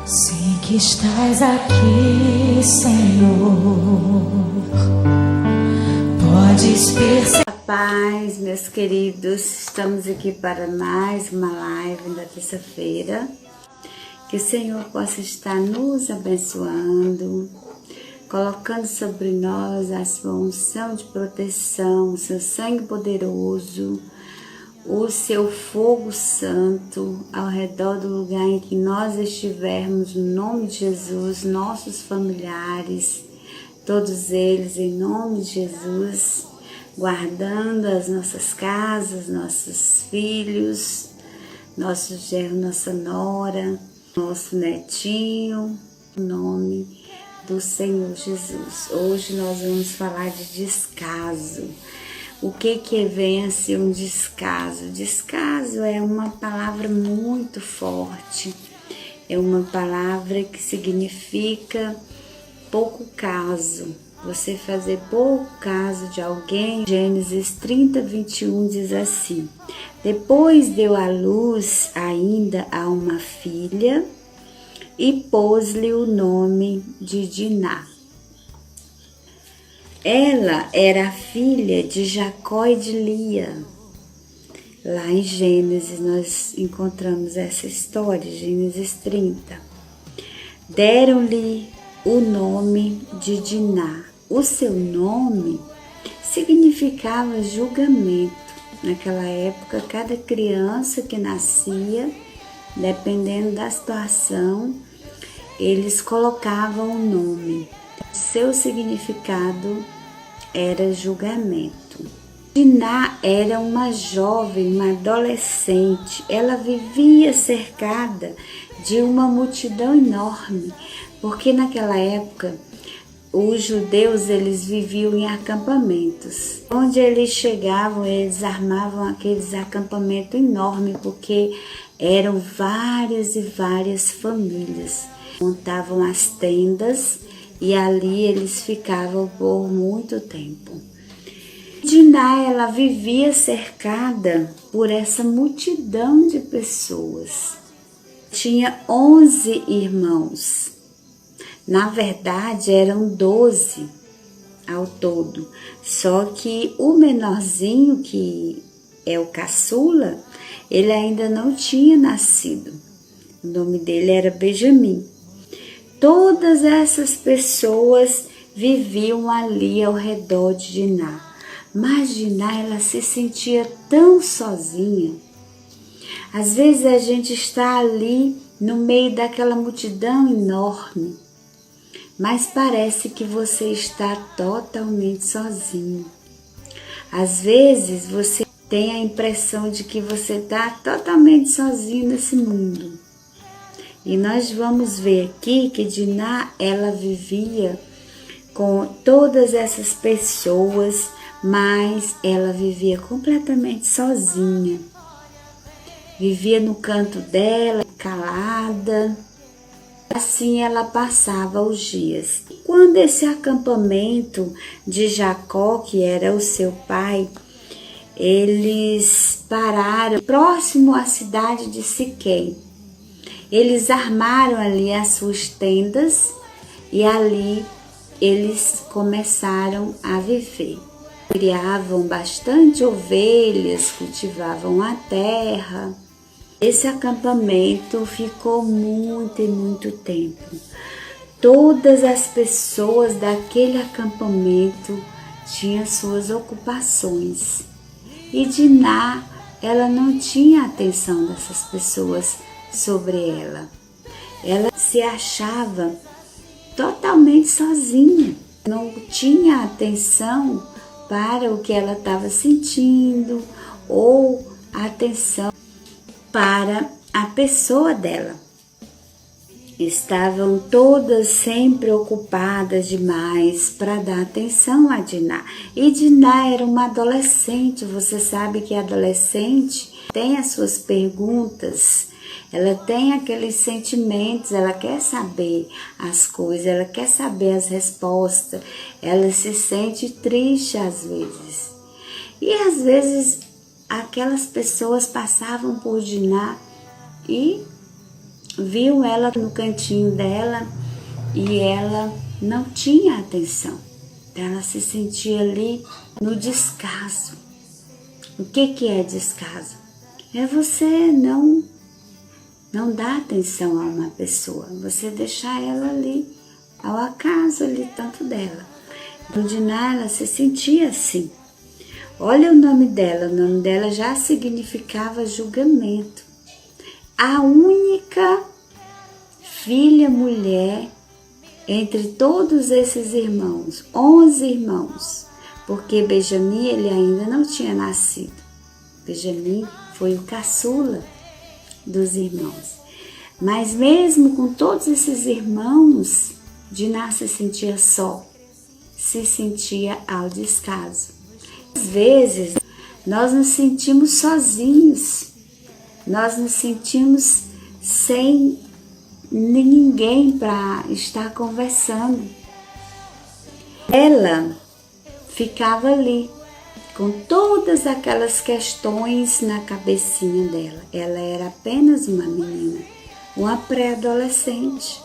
Sei que estás aqui, Senhor. Podes perceber. Paz, meus queridos, estamos aqui para mais uma live da terça-feira. Que o Senhor possa estar nos abençoando, colocando sobre nós a sua unção de proteção, o seu sangue poderoso, o seu fogo santo ao redor do lugar em que nós estivermos, no nome de Jesus, nossos familiares, todos eles em nome de Jesus, guardando as nossas casas, nossos filhos, nosso genro, nossa nora, nosso netinho, em nome do Senhor Jesus. Hoje nós vamos falar de descaso. O que vem a ser um descaso? Descaso é uma palavra muito forte, é uma palavra que significa pouco caso, você fazer pouco caso de alguém. Gênesis 30, 21 diz assim: depois deu à luz ainda a uma filha e pôs-lhe o nome de Diná. Ela era a filha de Jacó e de Lia. Lá em Gênesis nós encontramos essa história, Gênesis 30. Deram-lhe o nome de Diná. O seu nome significava julgamento. Naquela época, cada criança que nascia, dependendo da situação, eles colocavam o nome. Seu significado era julgamento. Diná era uma jovem, uma adolescente. Ela vivia cercada de uma multidão enorme, porque naquela época os judeus eles viviam em acampamentos. Onde eles chegavam, eles armavam aqueles acampamentos enormes, porque eram várias e várias famílias. Montavam as tendas e ali eles ficavam por muito tempo. Diná, ela vivia cercada por essa multidão de pessoas. Tinha 11 irmãos. Na verdade, eram 12 ao todo. Só que o menorzinho, que é o caçula, ele ainda não tinha nascido. O nome dele era Benjamim. Todas essas pessoas viviam ali ao redor de Diná. Mas Diná, ela se sentia tão sozinha. Às vezes a gente está ali no meio daquela multidão enorme, mas parece que você está totalmente sozinho. Às vezes você tem a impressão de que você está totalmente sozinho nesse mundo. E nós vamos ver aqui que Diná, ela vivia com todas essas pessoas, mas ela vivia completamente sozinha. Vivia no canto dela, calada. Assim ela passava os dias. Quando esse acampamento de Jacó, que era o seu pai, eles pararam próximo à cidade de Siquém. Eles armaram ali as suas tendas e ali eles começaram a viver. Criavam bastante ovelhas, cultivavam a terra. Esse acampamento ficou muito e muito tempo. Todas as pessoas daquele acampamento tinham suas ocupações. E Diná, ela não tinha atenção dessas pessoas sobre ela. Ela se achava totalmente sozinha. Não tinha atenção para o que ela estava sentindo ou atenção para a pessoa dela. Estavam todas sempre ocupadas demais para dar atenção a Diná. E Diná era uma adolescente. Você sabe que a adolescente tem as suas perguntas, ela tem aqueles sentimentos, ela quer saber as coisas, ela quer saber as respostas, ela se sente triste às vezes. E às vezes aquelas pessoas passavam por Diná e viu ela no cantinho dela e ela não tinha atenção. Ela se sentia ali no descaso. O que é descaso? É você não dar atenção a uma pessoa, você deixar ela ali, ao acaso ali, tanto dela. Diná, ela se sentia assim. Olha o nome dela já significava julgamento. A única filha mulher entre todos esses irmãos, 11 irmãos, porque Benjamim ele ainda não tinha nascido. Benjamim foi o caçula dos irmãos. Mas mesmo com todos esses irmãos, Diná se sentia só, se sentia ao descaso. Às vezes, nós nos sentimos sozinhos, nós nos sentimos sem ninguém para estar conversando. Ela ficava ali, com todas aquelas questões na cabecinha dela. Ela era apenas uma menina, uma pré-adolescente.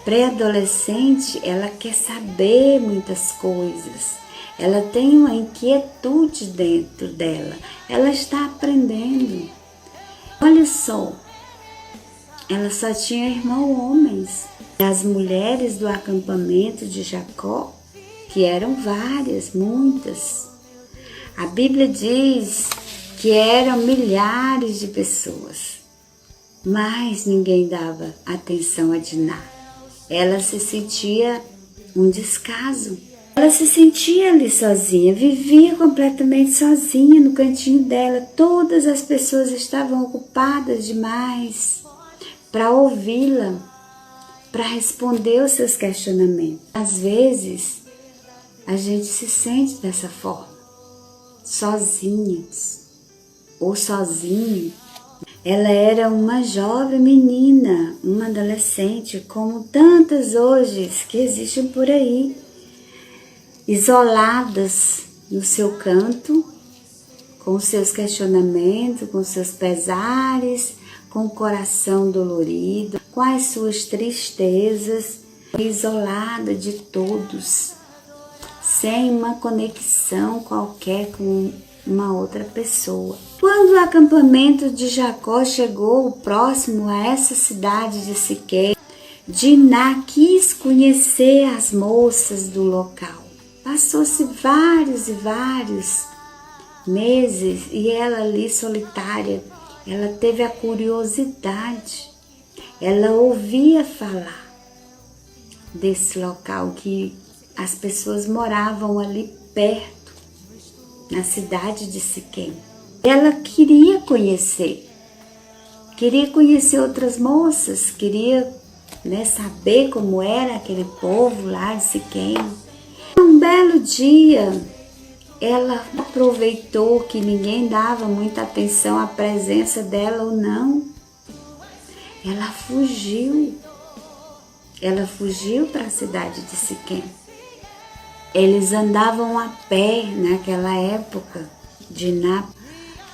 Pré-adolescente, ela quer saber muitas coisas. Ela tem uma inquietude dentro dela. Ela está aprendendo. Olha só, ela só tinha irmãos homens. As mulheres do acampamento de Jacó, que eram várias, muitas. A Bíblia diz que eram milhares de pessoas, mas ninguém dava atenção a Diná. Ela se sentia um descaso. Ela se sentia ali sozinha, vivia completamente sozinha no cantinho dela. Todas as pessoas estavam ocupadas demais para ouvi-la, para responder os seus questionamentos. Às vezes, a gente se sente dessa forma, sozinhas ou sozinho. Ela era uma jovem menina, uma adolescente, como tantas hoje que existem por aí, isoladas no seu canto, com seus questionamentos, com seus pesares, com o coração dolorido, com as suas tristezas, isolada de todos, sem uma conexão qualquer com uma outra pessoa. Quando o acampamento de Jacó chegou próximo a essa cidade de Siquém, Diná quis conhecer as moças do local. Passou-se vários e vários meses e ela ali solitária, ela teve a curiosidade, ela ouvia falar desse local que as pessoas moravam ali perto, na cidade de Siquém. Ela queria conhecer outras moças, queria saber como era aquele povo lá de Siquém. Um belo dia, ela aproveitou que ninguém dava muita atenção à presença dela ou não. Ela fugiu para a cidade de Siquém. Eles andavam a pé naquela época, Diná,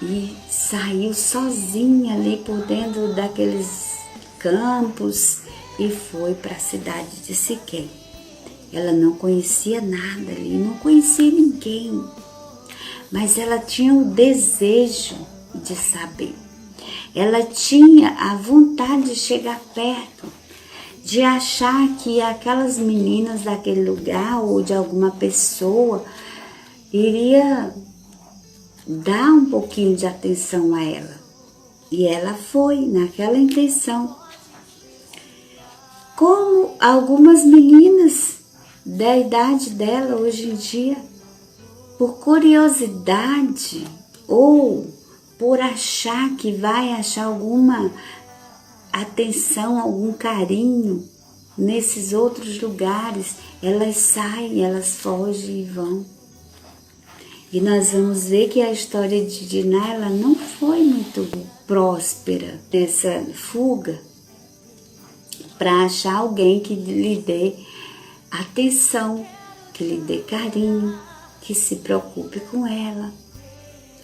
e saiu sozinha ali por dentro daqueles campos e foi para a cidade de Siquém. Ela não conhecia nada ali, não conhecia ninguém, mas ela tinha o desejo de saber. Ela tinha a vontade de chegar perto, de achar que aquelas meninas daquele lugar ou de alguma pessoa iria dar um pouquinho de atenção a ela. E ela foi naquela intenção. Como algumas meninas da idade dela hoje em dia, por curiosidade ou por achar que vai achar alguma atenção, algum carinho nesses outros lugares, elas saem, elas fogem e vão. E nós vamos ver que a história de Diná, ela não foi muito próspera nessa fuga para achar alguém que lhe dê atenção, que lhe dê carinho, que se preocupe com ela.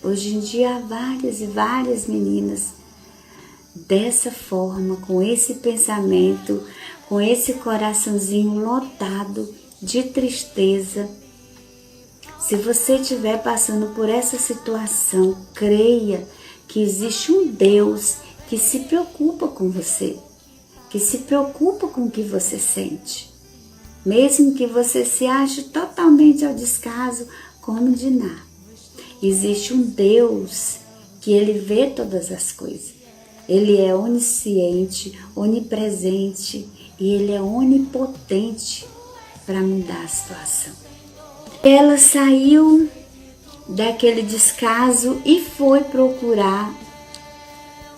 Hoje em dia há várias e várias meninas dessa forma, com esse pensamento, com esse coraçãozinho lotado de tristeza. Se você estiver passando por essa situação, creia que existe um Deus que se preocupa com você, que se preocupa com o que você sente. Mesmo que você se ache totalmente ao descaso, como Diná. Existe um Deus que Ele vê todas as coisas. Ele é onisciente, onipresente e Ele é onipotente para mudar a situação. Ela saiu daquele descaso e foi procurar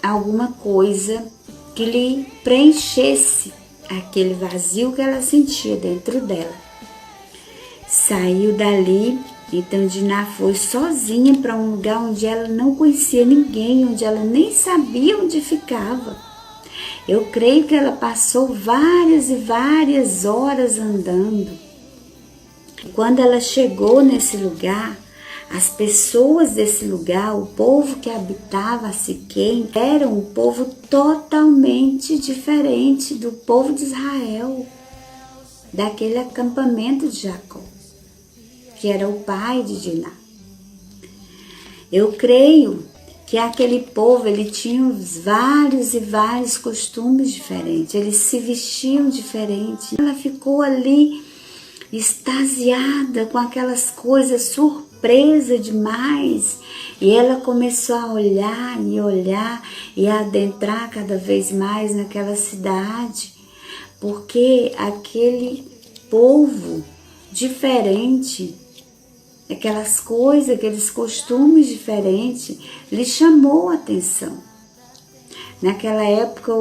alguma coisa que lhe preenchesse aquele vazio que ela sentia dentro dela. Saiu dali, então Diná foi sozinha para um lugar onde ela não conhecia ninguém, onde ela nem sabia onde ficava. Eu creio que ela passou várias e várias horas andando. Quando ela chegou nesse lugar, as pessoas desse lugar, o povo que habitava Siquém, era um povo totalmente diferente do povo de Israel, daquele acampamento de Jacó, que era o pai de Diná. Eu creio que aquele povo, ele tinha vários e vários costumes diferentes, eles se vestiam diferente. Ela ficou ali extasiada com aquelas coisas, surpresa demais, e ela começou a olhar e a adentrar cada vez mais naquela cidade, porque aquele povo diferente, aquelas coisas, aqueles costumes diferentes, lhe chamou a atenção. Naquela época,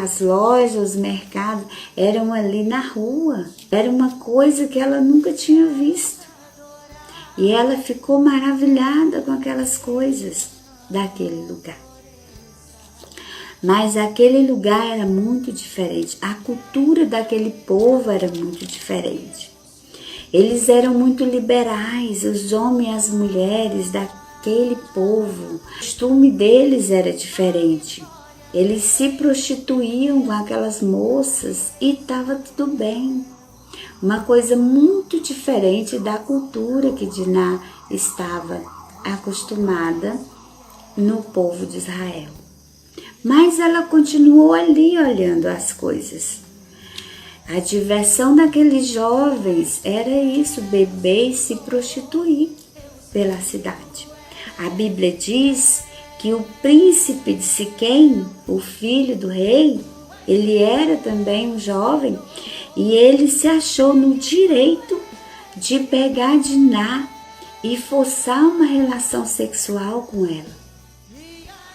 as lojas, os mercados eram ali na rua. Era uma coisa que ela nunca tinha visto. E ela ficou maravilhada com aquelas coisas daquele lugar. Mas aquele lugar era muito diferente. A cultura daquele povo era muito diferente. Eles eram muito liberais, os homens e as mulheres daquele povo. O costume deles era diferente. Eles se prostituíam com aquelas moças e estava tudo bem. Uma coisa muito diferente da cultura que Diná estava acostumada no povo de Israel. Mas ela continuou ali olhando as coisas. A diversão daqueles jovens era isso, beber e se prostituir pela cidade. A Bíblia diz que o príncipe de Siquém, o filho do rei, ele era também um jovem e ele se achou no direito de pegar Diná e forçar uma relação sexual com ela.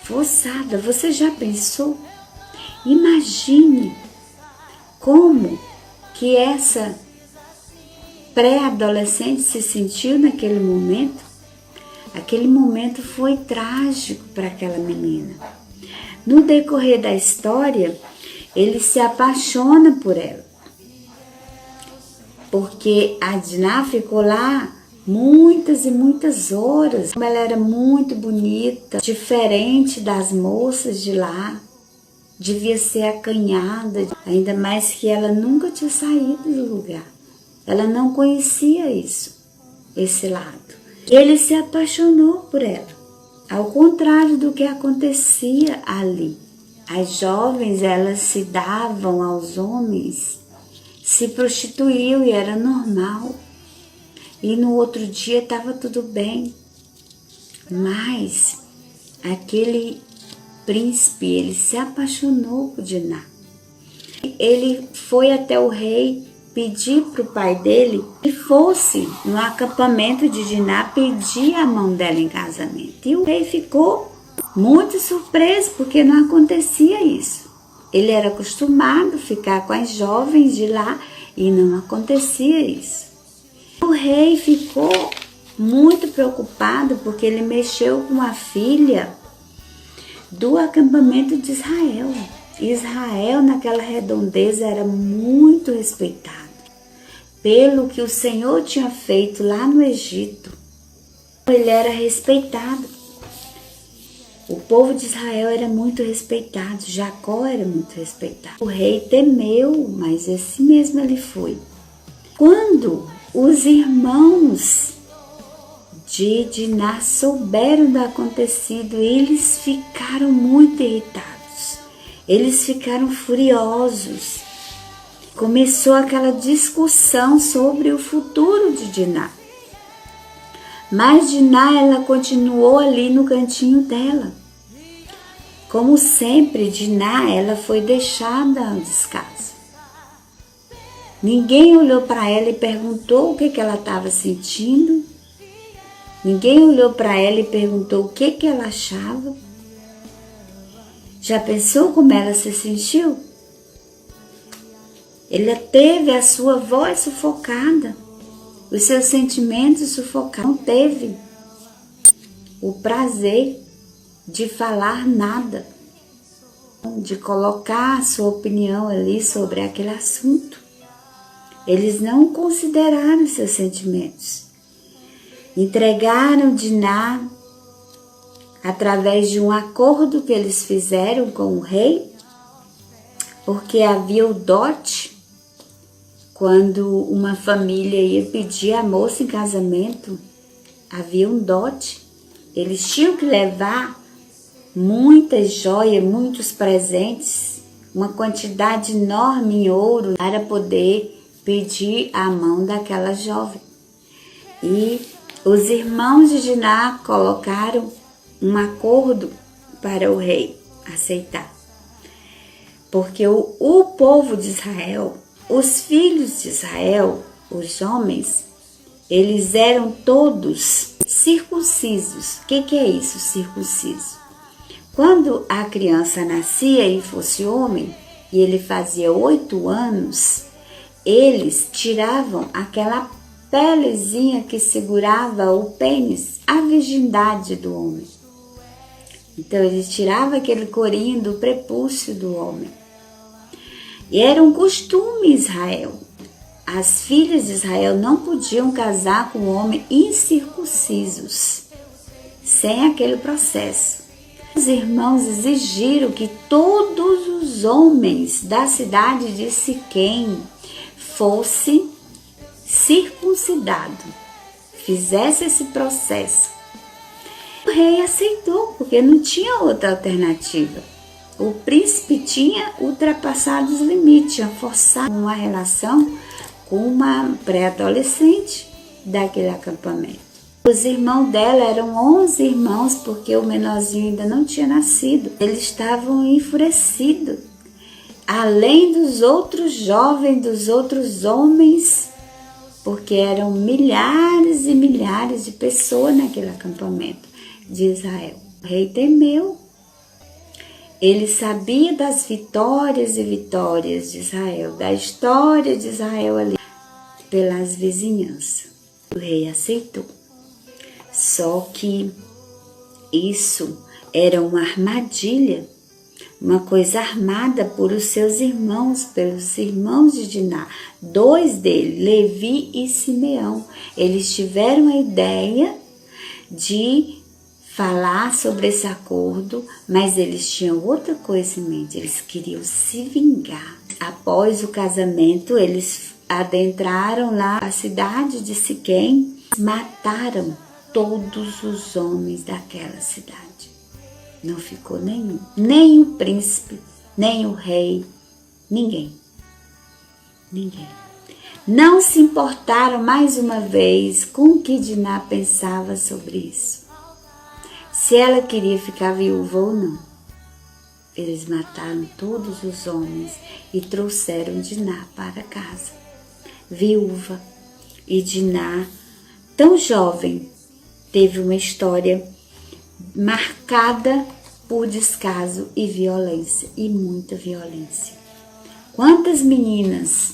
Forçada, você já pensou? Imagine como que essa pré-adolescente se sentiu naquele momento. Aquele momento foi trágico para aquela menina. No decorrer da história, ele se apaixona por ela. Porque a Diná ficou lá muitas e muitas horas. Ela era muito bonita, diferente das moças de lá. Devia ser acanhada, ainda mais que ela nunca tinha saído do lugar. Ela não conhecia esse lado. Ele se apaixonou por ela, ao contrário do que acontecia ali. As jovens, elas se davam aos homens, se prostituíam e era normal. E no outro dia estava tudo bem. Mas aquele príncipe, ele se apaixonou por Diná. Ele foi até o rei pedir para o pai dele que fosse no acampamento de Diná pedir a mão dela em casamento. E o rei ficou muito surpreso, porque não acontecia isso. Ele era acostumado a ficar com as jovens de lá e não acontecia isso. O rei ficou muito preocupado, porque ele mexeu com a filha do acampamento de Israel. Israel, naquela redondeza, era muito respeitado pelo que o Senhor tinha feito lá no Egito. Ele era respeitado. O povo de Israel era muito respeitado, Jacó era muito respeitado. O rei temeu, mas assim mesmo ele foi. Quando os irmãos de Diná souberam do acontecido, eles ficaram muito irritados, eles ficaram furiosos. Começou aquela discussão sobre o futuro de Diná. Mas Diná, ela continuou ali no cantinho dela. Como sempre, Diná, ela foi deixada ao descaso. Ninguém olhou para ela e perguntou o que ela estava sentindo. Ninguém olhou para ela e perguntou o que ela achava. Já pensou como ela se sentiu? Ela teve a sua voz sufocada, os seus sentimentos sufocados. Não teve o prazer de falar nada, de colocar a sua opinião ali sobre aquele assunto. Eles não consideraram seus sentimentos. Entregaram Diná através de um acordo que eles fizeram com o rei, porque havia o dote. Quando uma família ia pedir a moça em casamento, havia um dote. Eles tinham que levar muitas joias, muitos presentes, uma quantidade enorme em ouro para poder pedir a mão daquela jovem. E os irmãos de Diná colocaram um acordo para o rei aceitar. Porque o povo de Israel, os filhos de Israel, os homens, eles eram todos circuncisos. O que é isso, circunciso? Quando a criança nascia e fosse homem, e ele fazia 8 anos, eles tiravam aquela pelezinha que segurava o pênis, a virgindade do homem. Então eles tiravam aquele corinho do prepúcio do homem. E era um costume em Israel. As filhas de Israel não podiam casar com homens incircuncisos, sem aquele processo. Os irmãos exigiram que todos os homens da cidade de Siquém fossem circuncidados, fizesse esse processo. O rei aceitou, porque não tinha outra alternativa. O príncipe tinha ultrapassado os limites, tinha forçado uma relação com uma pré-adolescente daquele acampamento. Os irmãos dela eram 11 irmãos, porque o menorzinho ainda não tinha nascido. Eles estavam enfurecidos. Além dos outros jovens, dos outros homens, porque eram milhares e milhares de pessoas naquele acampamento de Israel. O rei temeu. Ele sabia das vitórias e vitórias de Israel, da história de Israel ali, pelas vizinhanças. O rei aceitou. Só que isso era uma armadilha, uma coisa armada por os seus irmãos, pelos irmãos de Diná. 2 deles, Levi e Simeão, eles tiveram a ideia de falar sobre esse acordo, mas eles tinham outra coisa em mente, eles queriam se vingar. Após o casamento, eles adentraram lá a cidade de Siquém, mataram todos os homens daquela cidade. Não ficou nenhum, nem o príncipe, nem o rei, ninguém. Não se importaram mais uma vez com o que Diná pensava sobre isso. Se ela queria ficar viúva ou não. Eles mataram todos os homens e trouxeram Diná para casa, viúva. E Diná, tão jovem, teve uma história marcada por descaso e violência, e muita violência. Quantas meninas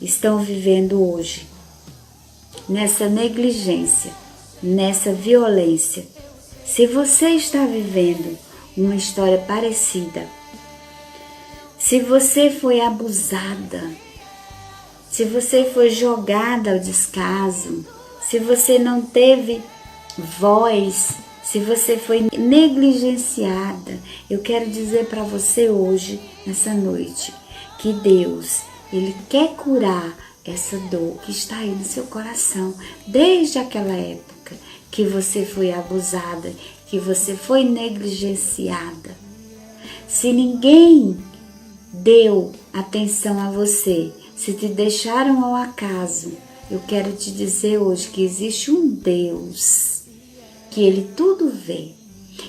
estão vivendo hoje nessa negligência, nessa violência? Se você está vivendo uma história parecida, se você foi abusada, se você foi jogada ao descaso, se você não teve voz, se você foi negligenciada, eu quero dizer para você hoje, nessa noite, que Deus, Ele quer curar essa dor que está aí no seu coração, desde aquela época que você foi abusada, que você foi negligenciada. Se ninguém deu atenção a você, se te deixaram ao acaso, eu quero te dizer hoje que existe um Deus, que Ele tudo vê,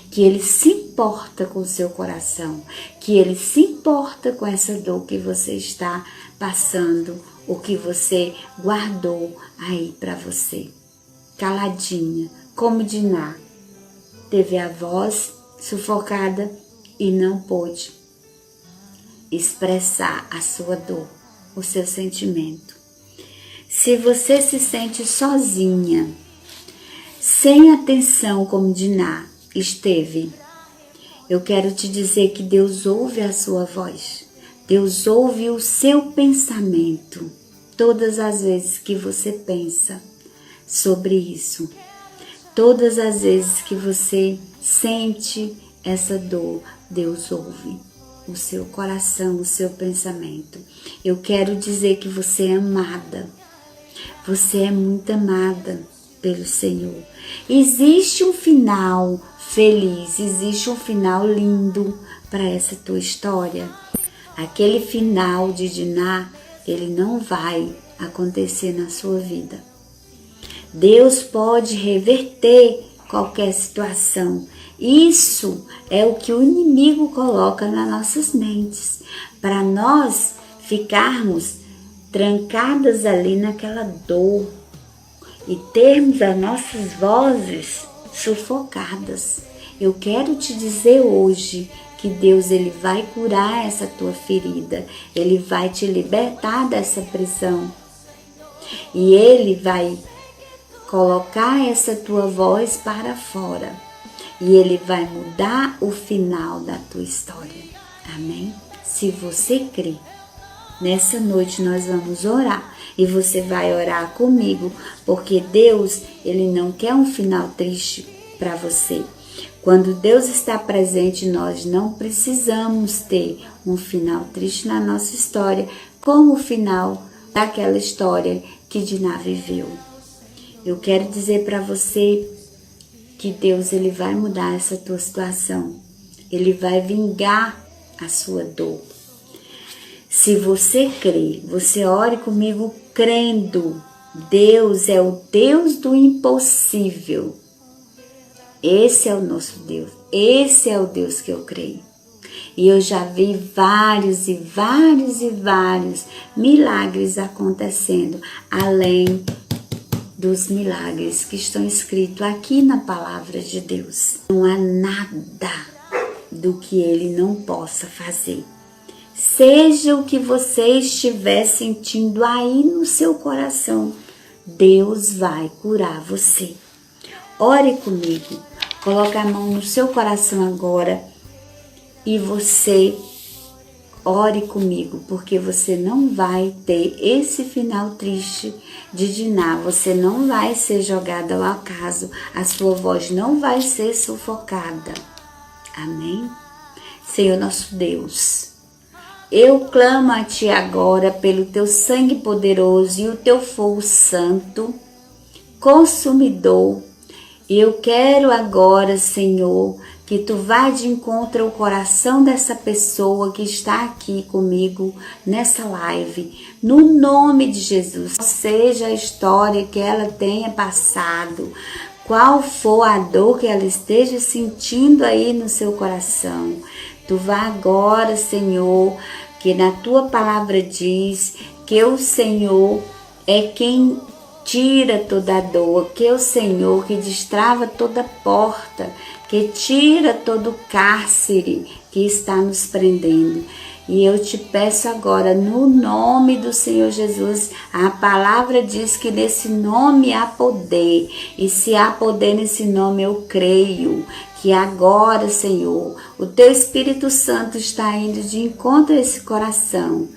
que Ele se importa com o seu coração, que Ele se importa com essa dor que você está passando, ou que você guardou aí para você. Caladinha, como Diná, teve a voz sufocada e não pôde expressar a sua dor, o seu sentimento. Se você se sente sozinha, sem atenção como Diná esteve, eu quero te dizer que Deus ouve a sua voz. Deus ouve o seu pensamento. Todas as vezes que você pensa sobre isso, todas as vezes que você sente essa dor, Deus ouve o seu coração, o seu pensamento. Eu quero dizer que você é amada. Você é muito amada pelo Senhor. Existe um final feliz, existe um final lindo para essa tua história. Aquele final de Diná, ele não vai acontecer na sua vida. Deus pode reverter qualquer situação. Isso é o que o inimigo coloca nas nossas mentes, para nós ficarmos trancadas ali naquela dor e termos as nossas vozes sufocadas. Eu quero te dizer hoje que Deus, Ele vai curar essa tua ferida, Ele vai te libertar dessa prisão e Ele vai colocar essa tua voz para fora e Ele vai mudar o final da tua história. Amém? Se você crê, nessa noite nós vamos orar e você vai orar comigo, porque Deus, Ele não quer um final triste para você. Quando Deus está presente, nós não precisamos ter um final triste na nossa história, como o final daquela história que Diná viveu. Eu quero dizer para você que Deus, Ele vai mudar essa tua situação. Ele vai vingar a sua dor. Se você crê, você ore comigo crendo. Deus é o Deus do impossível. Esse é o nosso Deus. Esse é o Deus que eu creio. E eu já vi vários e vários e vários milagres acontecendo, além dos milagres que estão escritos aqui na palavra de Deus. Não há nada do que Ele não possa fazer. Seja o que você estiver sentindo aí no seu coração, Deus vai curar você. Ore comigo, coloque a mão no seu coração agora e você ore comigo, porque você não vai ter esse final triste de Diná, você não vai ser jogada ao acaso, a sua voz não vai ser sufocada. Amém? Senhor nosso Deus, eu clamo a Ti agora pelo Teu sangue poderoso e o Teu fogo santo, consumidor. E eu quero agora, Senhor, que Tu vá de encontro ao coração dessa pessoa que está aqui comigo nessa live, no nome de Jesus. Seja a história que ela tenha passado, qual for a dor que ela esteja sentindo aí no seu coração, Tu vá agora, Senhor, que na Tua palavra diz que o Senhor é quem tira toda a dor, que é o Senhor que destrava toda porta, que tira todo o cárcere que está nos prendendo. E eu te peço agora, no nome do Senhor Jesus, a palavra diz que nesse nome há poder, e se há poder nesse nome eu creio, que agora, Senhor, o Teu Espírito Santo está indo de encontro a esse coração,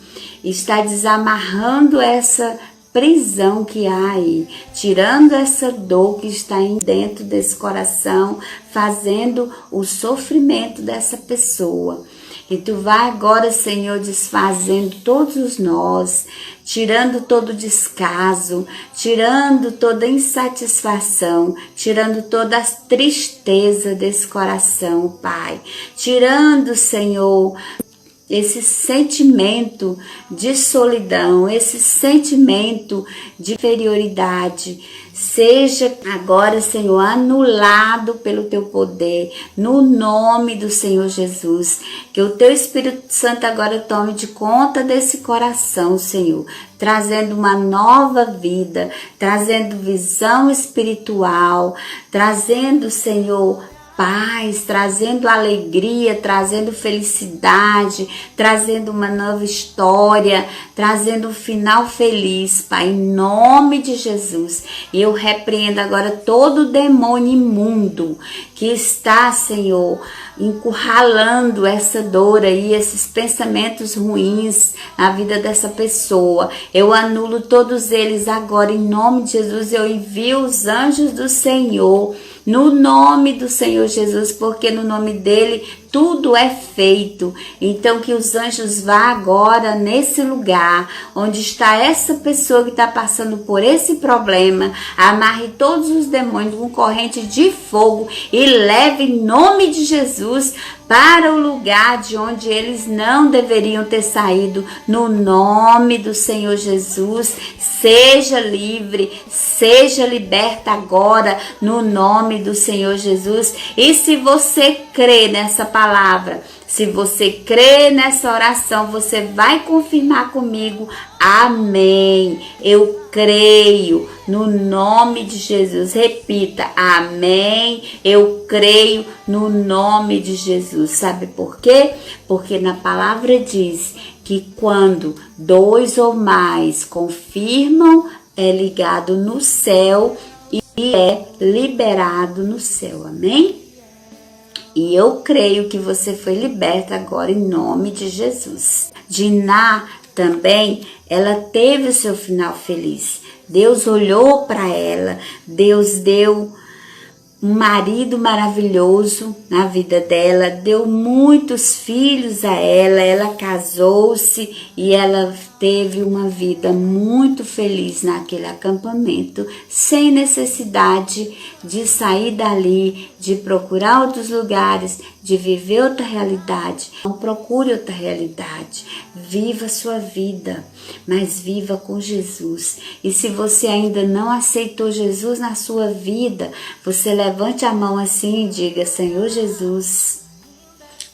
está desamarrando essa prisão que há aí, tirando essa dor que está dentro desse coração, fazendo o sofrimento dessa pessoa. E tu vai agora, Senhor, desfazendo todos os nós, tirando todo o descaso, tirando toda a insatisfação, tirando toda a tristeza desse coração, Pai. Tirando, Senhor, esse sentimento de solidão, esse sentimento de inferioridade, seja agora, Senhor, anulado pelo Teu poder, no nome do Senhor Jesus. Que o Teu Espírito Santo agora tome de conta desse coração, Senhor, trazendo uma nova vida, trazendo visão espiritual, trazendo, Senhor, paz, trazendo alegria, trazendo felicidade, trazendo uma nova história, trazendo um final feliz, Pai, em nome de Jesus. E eu repreendo agora todo o demônio imundo que está, Senhor, encurralando essa dor aí, esses pensamentos ruins na vida dessa pessoa. Eu anulo todos eles agora em nome de Jesus. Eu envio os anjos do Senhor no nome do Senhor Jesus, porque no nome dele tudo é feito. Então que os anjos vá agora nesse lugar onde está essa pessoa que está passando por esse problema, amarre todos os demônios com corrente de fogo e leve em nome de Jesus para o lugar de onde eles não deveriam ter saído, no nome do Senhor Jesus. Seja livre, seja liberta agora, no nome do Senhor Jesus. E se você crê nessa palavra, se você crê nessa oração, você vai confirmar comigo, amém. Eu creio no nome de Jesus. Repita, amém. Eu creio no nome de Jesus. Sabe por quê? Porque na palavra diz que quando dois ou mais confirmam, é ligado no céu e é liberado no céu, amém? E eu creio que você foi liberta agora em nome de Jesus. Diná também, ela teve o seu final feliz. Deus olhou para ela, Deus deu um marido maravilhoso na vida dela, deu muitos filhos a ela, ela casou-se e ela teve uma vida muito feliz naquele acampamento, sem necessidade de sair dali, de procurar outros lugares, de viver outra realidade. Não procure outra realidade, viva a sua vida, mas viva com Jesus. E se você ainda não aceitou Jesus na sua vida, você levante a mão assim e diga, Senhor Jesus,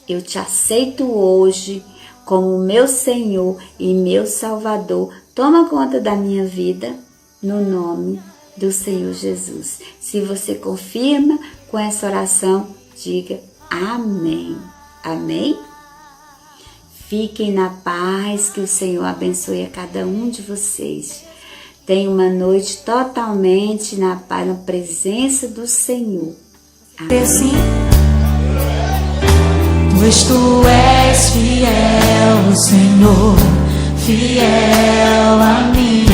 eu te aceito hoje como meu Senhor e meu Salvador. Toma conta da minha vida no nome do Senhor Jesus. Se você confirma com essa oração, diga amém. Amém? Fiquem na paz, que o Senhor abençoe a cada um de vocês. Tenha uma noite totalmente na paz, na presença do Senhor. Assim, pois tu és fiel, Senhor, fiel a mim.